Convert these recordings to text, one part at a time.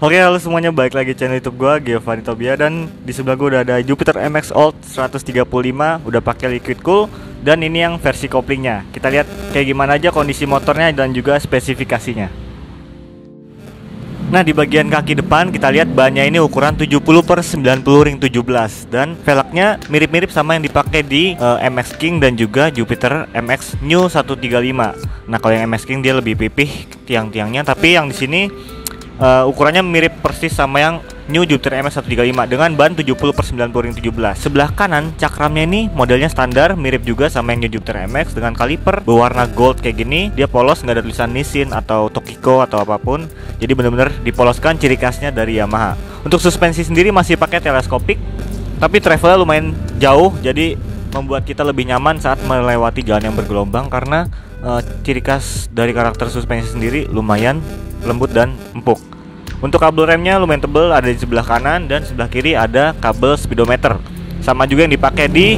Oke, halo semuanya, balik lagi channel YouTube gua, Giovanni Tobia, dan di sebelah gua udah ada Jupiter MX Old 135, udah pakai liquid cool, dan ini yang versi koplingnya. Kita lihat kayak gimana aja kondisi motornya dan juga spesifikasinya. Nah, di bagian kaki depan kita lihat bannya ini ukuran 70/90 ring 17, dan velgnya mirip-mirip sama yang dipakai di MX King dan juga Jupiter MX New 135. Nah, kalau yang MX King dia lebih pipih tiang-tiangnya, tapi yang di sini ukurannya mirip persis sama yang New Jupiter MX 135 dengan ban 70/90 ring 17. Sebelah kanan cakramnya ini modelnya standar, mirip juga sama yang New Jupiter MX dengan kaliper berwarna gold kayak gini. Dia polos, nggak ada tulisan Nissin atau Tokiko atau apapun. Jadi bener-bener dipoloskan, ciri khasnya dari Yamaha. Untuk suspensi sendiri masih pakai teleskopik, tapi travelnya lumayan jauh, jadi membuat kita lebih nyaman saat melewati jalan yang bergelombang karena ciri khas dari karakter suspensi sendiri lumayan lembut dan empuk. Untuk kabel remnya lumayan tebel, ada di sebelah kanan dan sebelah kiri ada kabel speedometer. Sama juga yang dipakai di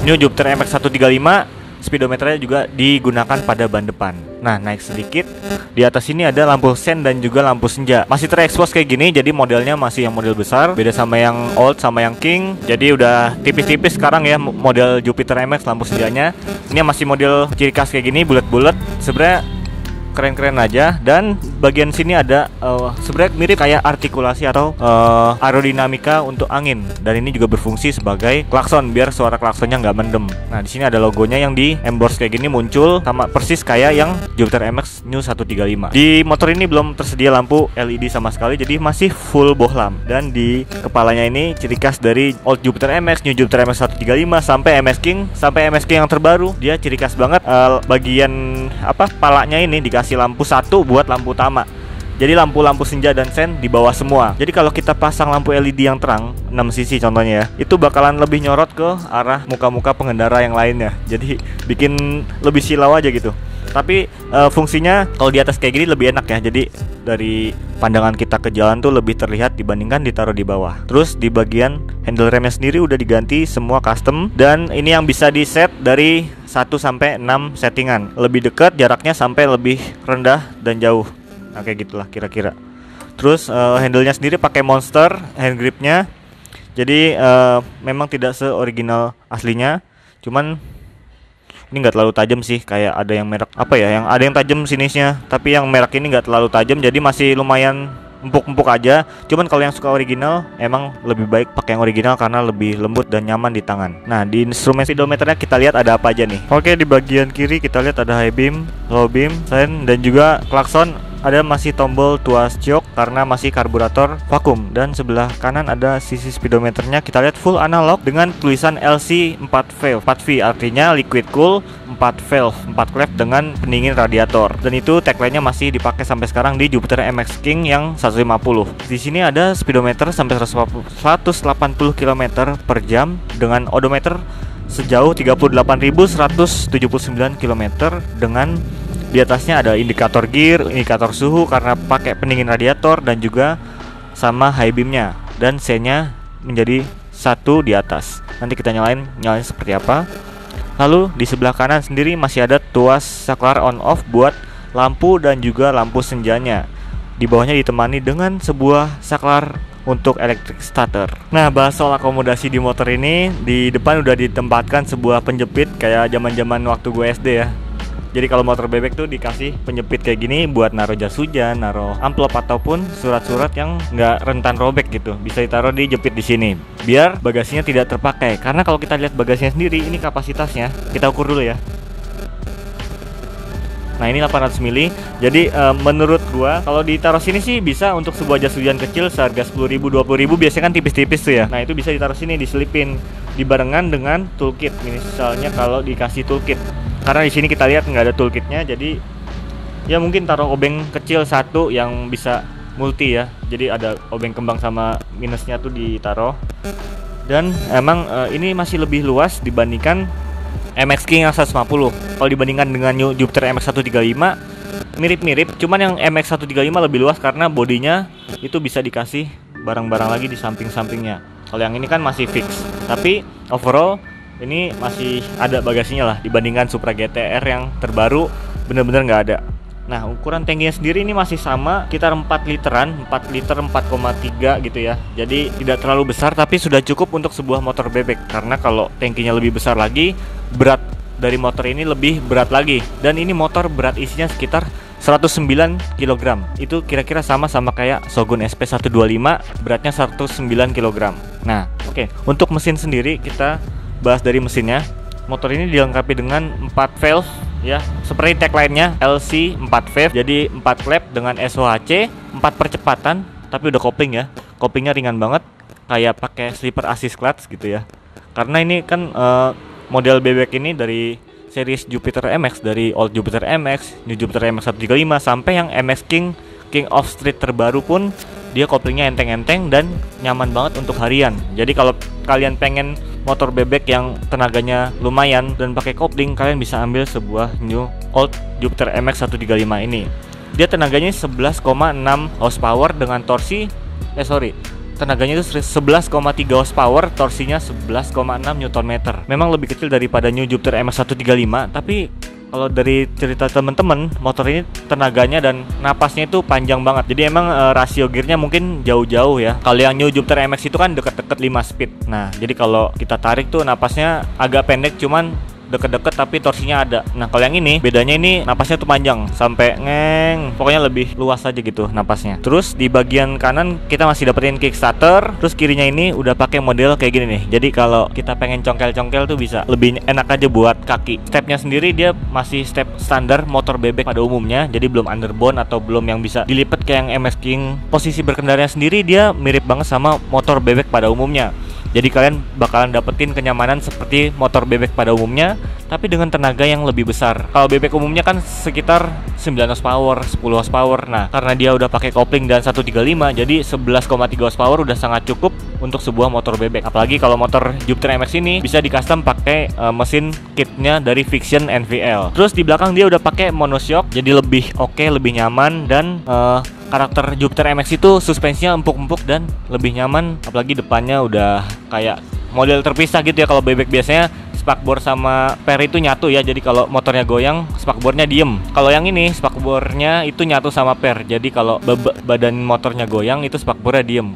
New Jupiter MX 135, speedometernya juga digunakan pada ban depan. Nah, naik sedikit, di atas ini ada lampu sen dan juga lampu senja. Masih terekspos kayak gini, jadi modelnya masih yang model besar. Beda sama yang Old sama yang King. Jadi udah tipis-tipis sekarang ya model Jupiter MX lampu senjanya. Ini masih model ciri khas kayak gini, bulat-bulat. Sebenarnya keren-keren aja, dan bagian sini ada sebenarnya mirip kayak artikulasi atau aerodinamika untuk angin, dan ini juga berfungsi sebagai klakson biar suara klaksonnya nggak mendem. Nah, di sini ada logonya yang di emboss kayak gini muncul sama persis kayak yang Jupiter MX New 135. Di motor ini belum tersedia lampu LED sama sekali, jadi masih full bohlam. Dan di kepalanya ini ciri khas dari Old Jupiter MX, New Jupiter MX 135 sampai MX King yang terbaru. Dia ciri khas banget bagian palanya ini dikasih lampu satu buat lampu utama. Jadi lampu-lampu senja dan sen di bawah semua. Jadi kalau kita pasang lampu LED yang terang 6 sisi contohnya ya, itu bakalan lebih nyorot ke arah muka-muka pengendara yang lainnya. Jadi bikin lebih silau aja gitu. Tapi fungsinya kalau di atas kayak gini lebih enak ya. Jadi dari pandangan kita ke jalan tuh lebih terlihat dibandingkan ditaruh di bawah. Terus di bagian handle remnya sendiri udah diganti semua custom, dan ini yang bisa di set dari 1 sampai 6 settingan. Lebih dekat jaraknya sampai lebih rendah dan jauh. Nah, kayak gitulah kira-kira. Terus handle-nya sendiri pakai Monster hand gripnya. Jadi memang tidak se-original aslinya. Cuman ini nggak terlalu tajam sih, kayak ada yang merek yang ada yang tajam sinisnya, tapi yang merek ini nggak terlalu tajam, jadi masih lumayan empuk-empuk aja. Cuman kalau yang suka original emang lebih baik pakai yang original karena lebih lembut dan nyaman di tangan. Nah, di instrumen speedometernya kita lihat ada apa aja nih. Oke, di bagian kiri kita lihat ada high beam, low beam, sen, dan juga klakson. Ada masih tombol tuas jok karena masih karburator vakum, dan sebelah kanan ada sisi speedometernya. Kita lihat full analog dengan tulisan LC 4V. 4V artinya liquid cool, 4 valve, 4 klep dengan pendingin radiator. Dan itu tagline-nya masih dipakai sampai sekarang di Jupiter MX King yang 150. Di sini ada speedometer sampai 180 km per jam dengan odometer sejauh 38.179 km, dengan di atasnya ada indikator gear, indikator suhu karena pakai pendingin radiator, dan juga sama high beamnya, dan sen-nya menjadi 1 di atas. Nanti kita nyalain seperti apa. Lalu di sebelah kanan sendiri masih ada tuas saklar on off buat lampu dan juga lampu senjanya. Di bawahnya ditemani dengan sebuah saklar untuk electric starter. Nah, bahas soal akomodasi di motor ini, di depan udah ditempatkan sebuah penjepit kayak zaman-zaman waktu gue SD ya. Jadi kalau motor bebek tuh dikasih penjepit kayak gini buat naruh jas hujan, naruh amplop ataupun surat-surat yang nggak rentan robek gitu. Bisa ditaruh di jepit di sini biar bagasinya tidak terpakai. Karena kalau kita lihat bagasinya sendiri, ini kapasitasnya kita ukur dulu ya. Nah, ini 800 mili. Jadi menurut gua kalau ditaruh sini sih bisa untuk sebuah jas hujan kecil seharga 10.000 20.000, biasanya kan tipis-tipis tuh ya. Nah, itu bisa ditaruh sini, diselipin dibarengan dengan toolkit. Misalnya kalau dikasih toolkit. Karena di sini kita lihat nggak ada toolkitnya, jadi ya mungkin taruh obeng kecil satu yang bisa multi ya. Jadi ada obeng kembang sama minusnya tuh ditaruh. Dan emang ini masih lebih luas dibandingkan MX King yang 150. Kalau dibandingkan dengan New Jupiter MX 135 mirip-mirip, cuman yang MX 135 lebih luas karena bodinya itu bisa dikasih barang-barang lagi di samping-sampingnya. Kalau yang ini kan masih fix. Tapi overall ini masih ada bagasinya lah, dibandingkan Supra GTR yang terbaru bener-bener nggak ada. Nah, ukuran tangkinya sendiri ini masih sama, sekitar 4 literan, 4 liter 4,3 gitu ya. Jadi tidak terlalu besar tapi sudah cukup untuk sebuah motor bebek. Karena kalau tangkinya lebih besar lagi, berat dari motor ini lebih berat lagi. Dan ini motor berat isinya sekitar 109 kg. Itu kira-kira sama kayak Shogun SP125, beratnya 109 kg. Nah, oke. Untuk mesin sendiri kita bahas dari mesinnya. Motor ini dilengkapi dengan 4 valve ya, seperti tagline-nya LC 4 valve. Jadi 4 klep dengan SOHC, 4 percepatan, tapi udah kopling ya. Koplingnya ringan banget, kayak pakai slipper assist clutch gitu ya. Karena ini kan model bebek ini dari series Jupiter MX, dari Old Jupiter MX, New Jupiter MX 135 sampai yang MX King of Street terbaru pun dia koplingnya enteng-enteng dan nyaman banget untuk harian. Jadi kalau kalian pengen motor bebek yang tenaganya lumayan dan pakai kopling, kalian bisa ambil sebuah New Old Jupiter MX 135 ini. Dia tenaganya 11,6 horsepower dengan torsi tenaganya itu 11,3 horsepower, torsinya 11,6 Nm. Memang lebih kecil daripada New Jupiter MX 135, tapi kalau dari cerita temen-temen, motor ini tenaganya dan napasnya itu panjang banget. Jadi emang rasio gearnya mungkin jauh-jauh ya. Kalau yang New Jupiter MX itu kan deket-deket 5 speed. Nah, jadi kalau kita tarik tuh napasnya agak pendek, cuman deket-deket tapi torsinya ada. Nah, kalau yang ini bedanya, ini napasnya tuh panjang sampai ngeng, pokoknya lebih luas aja gitu napasnya. Terus di bagian kanan kita masih dapetin kickstarter. Terus kirinya ini udah pakai model kayak gini nih. Jadi kalau kita pengen congkel-congkel tuh bisa lebih enak aja buat kaki. Stepnya sendiri dia masih step standar motor bebek pada umumnya. Jadi belum underbone atau belum yang bisa dilipat kayak yang MX King. Posisi berkendaranya sendiri dia mirip banget sama motor bebek pada umumnya. Jadi kalian bakalan dapetin kenyamanan seperti motor bebek pada umumnya, tapi dengan tenaga yang lebih besar. Kalau bebek umumnya kan sekitar 9 horsepower, 10 horsepower. Nah, karena dia udah pakai kopling dan 135, jadi 11,3 horsepower udah sangat cukup untuk sebuah motor bebek. Apalagi kalau motor Jupiter MX ini bisa di custom pakai mesin kitnya dari Fiction NVL. Terus di belakang dia udah pakai monoshock, jadi lebih oke, lebih nyaman. Dan karakter Jupiter MX itu suspensinya empuk-empuk dan lebih nyaman. Apalagi depannya udah kayak model terpisah gitu ya. Kalau bebek biasanya spakbor sama per itu nyatu ya. Jadi kalau motornya goyang, spakbornya diem. Kalau yang ini spakbornya itu nyatu sama per. Jadi kalau badan motornya goyang, itu spakbornya diem.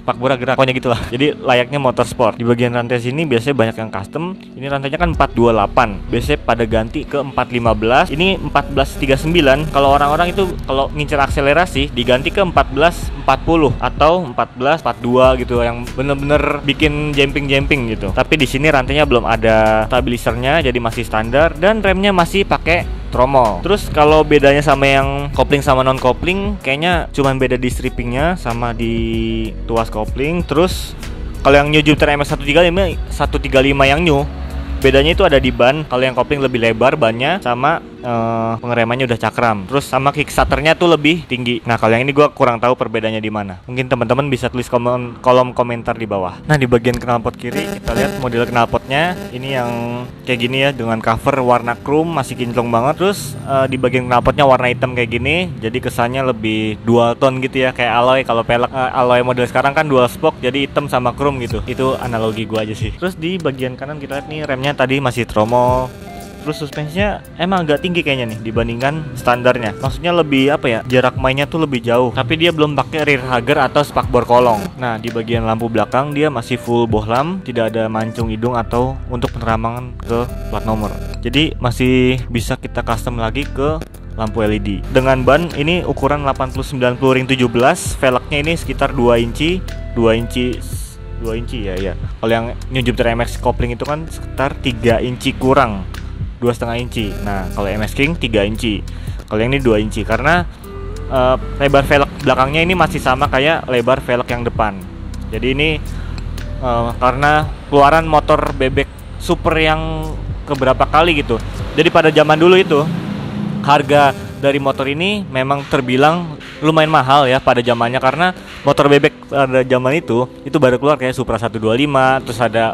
Spakbornya gerak. Pokoknya gitulah. Jadi layaknya motor sport. Di bagian rantai sini biasanya banyak yang custom. Ini rantainya kan 428. Biasanya pada ganti ke 415. Ini 1439. Kalau orang-orang itu kalau ngincer akselerasi diganti ke 1440 atau 1442 gitu, yang bener-bener bikin jumping gitu. Tapi di sini rantainya belum ada stabilisernya, jadi masih standar, dan remnya masih pakai tromol. Terus kalau bedanya sama yang kopling sama non kopling, kayaknya cuman beda di strippingnya sama di tuas kopling. Terus kalau yang New Jupiter MX 135 yang new, bedanya itu ada di ban. Kalau yang kopling lebih lebar bannya, sama pengeremannya udah cakram. Terus sama kickstarternya tuh lebih tinggi. Nah, kalau yang ini gue kurang tahu perbedaannya di mana. Mungkin teman-teman bisa tulis kolom komentar di bawah. Nah, di bagian knalpot kiri kita lihat model knalpotnya. Ini yang kayak gini ya, dengan cover warna chrome, masih kinclong banget. Terus di bagian knalpotnya warna hitam kayak gini. Jadi kesannya lebih dual tone gitu ya, kayak alloy. Kalau pelek alloy model sekarang kan dual spoke, jadi hitam sama chrome gitu. Itu analogi gue aja sih. Terus di bagian kanan kita lihat nih, remnya tadi masih tromol. Terus suspensinya emang agak tinggi kayaknya nih dibandingkan standarnya. Maksudnya lebih jarak mainnya tuh lebih jauh. Tapi dia belum pakai rear hugger atau spakbor kolong. Nah, di bagian lampu belakang dia masih full bohlam, tidak ada mancung hidung atau untuk penerangan ke plat nomor. Jadi masih bisa kita custom lagi ke lampu LED. Dengan ban ini ukuran 80-90 ring 17, velgnya ini sekitar 2 inci ya. Kalau yang New Jupiter MX kopling itu kan sekitar 3 inci kurang, 2,5 inci. Nah, kalau MX King 3 inci. Kalau yang ini 2 inci karena lebar velg belakangnya ini masih sama kayak lebar velg yang depan. Jadi ini karena keluaran motor bebek super yang keberapa kali gitu. Jadi pada zaman dulu itu harga dari motor ini memang terbilang lumayan mahal ya pada zamannya, karena motor bebek pada zaman itu baru keluar kayak Supra 125, terus ada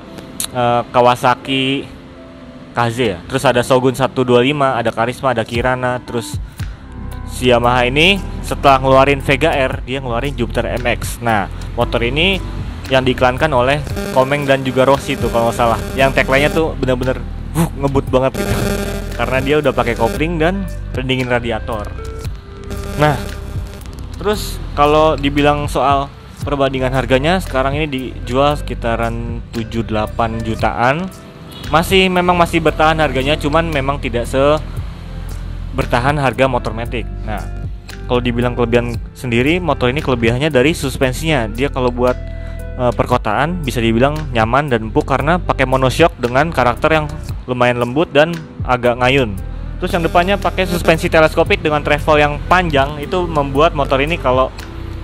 Kawasaki KZ ya, terus ada Shogun 125, ada Karisma, ada Kirana. Terus si Yamaha ini setelah ngeluarin Vega R, dia ngeluarin Jupiter MX. Nah, motor ini yang diiklankan oleh Komeng dan juga Rossi tuh kalau nggak salah. Yang tagline-nya tuh bener-bener ngebut banget gitu, karena dia udah pakai kopling dan pendingin radiator. Nah, terus kalau dibilang soal perbandingan harganya, sekarang ini dijual sekitaran 7-8 jutaan. Memang masih bertahan harganya, cuman memang tidak bertahan harga motor Matic. Nah, kalau dibilang kelebihan sendiri, motor ini kelebihannya dari suspensinya. Dia kalau buat perkotaan bisa dibilang nyaman dan empuk karena pakai monoshock dengan karakter yang lumayan lembut dan agak ngayun. Terus yang depannya pakai suspensi teleskopik dengan travel yang panjang, itu membuat motor ini kalau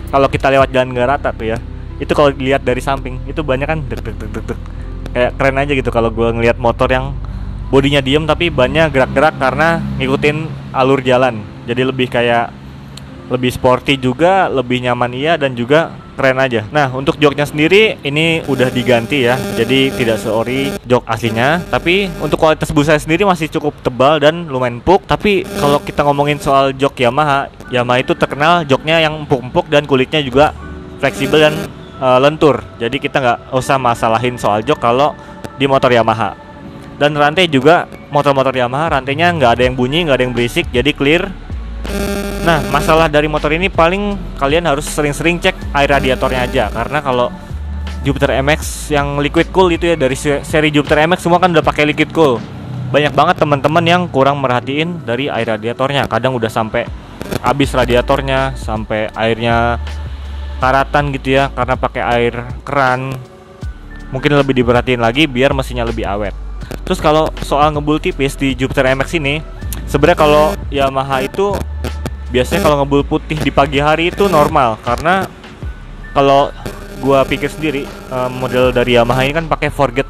kita lewat jalan nggak rata tuh ya, itu kalau dilihat dari samping itu banyak kan deg, kayak keren aja gitu kalau gue ngelihat motor yang bodinya diem tapi bannya gerak-gerak karena ngikutin alur jalan. Jadi lebih sporty juga, lebih nyaman iya, dan juga keren aja. Nah, untuk joknya sendiri ini udah diganti ya, jadi tidak seori jok aslinya. Tapi untuk kualitas busa sendiri masih cukup tebal dan lumayan empuk. Tapi kalau kita ngomongin soal jok Yamaha itu terkenal joknya yang empuk-empuk dan kulitnya juga fleksibel dan lentur. Jadi kita nggak usah masalahin soal jok kalau di motor Yamaha. Dan rantai juga, motor-motor Yamaha rantainya nggak ada yang bunyi, nggak ada yang berisik, jadi clear. Nah, masalah dari motor ini paling kalian harus sering-sering cek air radiatornya aja, karena kalau Jupiter MX yang liquid cool itu ya, dari seri Jupiter MX semua kan udah pakai liquid cool. Banyak banget teman-teman yang kurang merhatiin dari air radiatornya. Kadang udah sampai habis radiatornya, sampai airnya karatan gitu ya, karena pakai air keran. Mungkin lebih diperhatiin lagi biar mesinnya lebih awet. Terus kalau soal ngebul tipis di Jupiter MX ini, sebenarnya kalau Yamaha itu biasanya kalau ngebul putih di pagi hari itu normal, karena kalau gua pikir sendiri model dari Yamaha ini kan pakai forget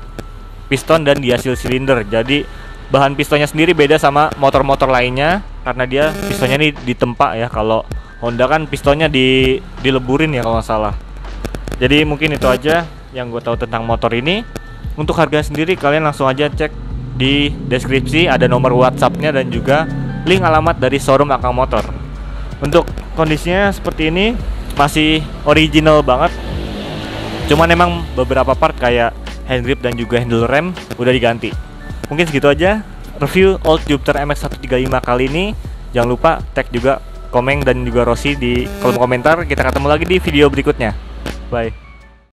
piston dan diasil silinder. Jadi bahan pistonnya sendiri beda sama motor-motor lainnya karena dia pistonnya ini ditempa ya. Kalau Honda kan pistonnya dileburin ya kalau nggak salah. Jadi mungkin itu aja yang gue tahu tentang motor ini. Untuk harga sendiri kalian langsung aja cek di deskripsi, ada nomor WhatsAppnya dan juga link alamat dari showroom Akang Motor. Untuk kondisinya seperti ini, masih original banget. Cuman emang beberapa part kayak hand grip dan juga handle rem udah diganti. Mungkin segitu aja review Old Jupiter MX 135 kali ini. Jangan lupa tag juga Komeng dan juga Rossi di kolom komentar. Kita ketemu lagi di video berikutnya. Bye.